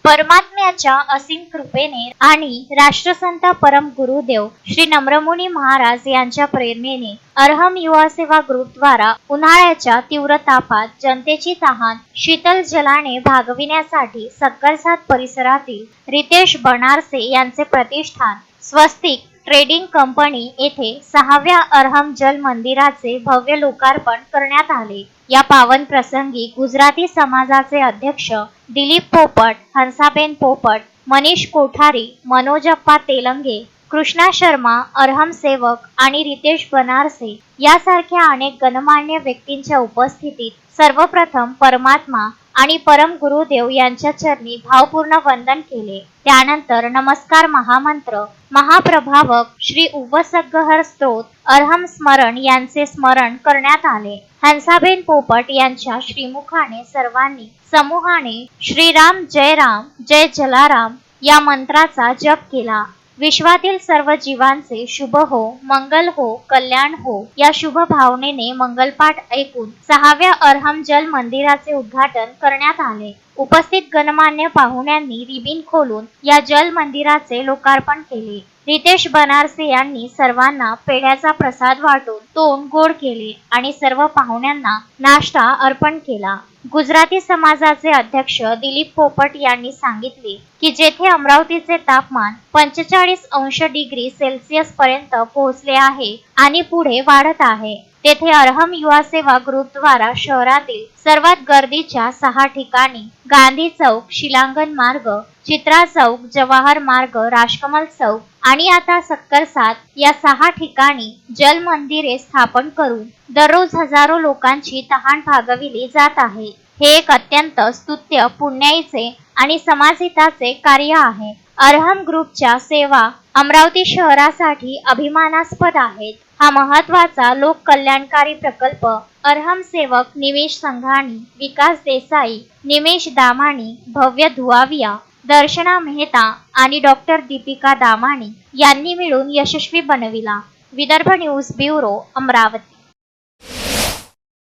परमात्म्याच्या असीम कृपेने आणि राष्ट्रसंत परम गुरुदेव श्री नम्रमुनी महाराज यांच्या प्रेरणेने अरहम युवा सेवा ग्रुप द्वारा उन्हाळ्याच्या तीव्र तापात जनतेची तहान शीतल जलाने भागविण्यासाठी सक्करसाद परिसरातील रितेश बनारसे यांचे प्रतिष्ठान स्वस्तिक ट्रेडिंग कंपनी येथे 6व्या अरहम जल मंदिराचे भव्य लोकार्पण करण्यात आले। या पावन प्रसंगी गुजराती समाजाचे अध्यक्ष दिलीप पोपट, हंसाबेन पोपट, मनीष कोठारी, मनोजप्पा तेलंगे, कृष्णा शर्मा, अरहम सेवक आणि रितेश बनारसे यासारख्या अनेक गणमान्य व्यक्तींच्या उपस्थितीत सर्वप्रथम परमात्मा आणि परम गुरुदेव यांच्या चरणी भावपूर्ण वंदन केले। त्यानंतर नमस्कार महामंत्र, महाप्रभावक श्री उव्वसगहर स्तोत्र, अरहम स्मरण यांचे स्मरण करण्यात आले। हंसाबेन पोपट यांच्या श्रीमुखाने सर्वांनी समूहाने श्रीराम जय जलाराम या मंत्राचा जप केला। विश्वातील सर्व जीवांचे शुभ हो, मंगल हो, कल्याण हो या शुभ भावनेने मंगलपाठ ऐकून 6व्या अरहम जल मंदिराचे उद्घाटन करण्यात आले। उपस्थित गणमान्य पाहुण्यांनी रिबीन खोलून या जल मंदिराचे लोकार्पण केले। रितेश बनारसे यांनी सर्वांना पेढ्याचा प्रसाद वाटून तोंड गोड केले आणि सर्व पाहुण्यांना नाश्ता अर्पण केला। गुजराती समाजाचे अध्यक्ष दिलीप पोपट यांनी सांगितले की जेथे अमरावतीचे तापमान 45°C पर्यंत पोहोचले आहे आणि पुढे वाढत आहे, तेथे अरहम युवा सेवा ग्रुप द्वारा शहरातील सर्वात गर्दीच्या 6 ठिकाणी गांधी चौक, शिलांगण मार्ग, चित्रा चौक, जवाहर मार्ग, राजकमल चौक आणि आता सक्करसाद या 6 ठिकाणी जल मंदिरे स्थापन करून दररोज हजारो लोकांची तहान भागविली जात आहे। हे एक अत्यंत स्तुत्य, पुण्याईचे आणि समाजहिताचे कार्य आहे। अरहम ग्रुपच्या सेवा अमरावती शहरासाठी अभिमानास्पद आहेत। हा महत्त्वाचा लोक कल्याणकारी प्रकल्प अरहम सेवक निमेश संघाणी, विकास देसाई, निमेश दामाणी, भव्य धुआविया, दर्शना मेहता आणि डॉक्टर दीपिका दामाणी यांनी मिळून यशस्वी बनविला। Vidarbha news bureau, Amravati.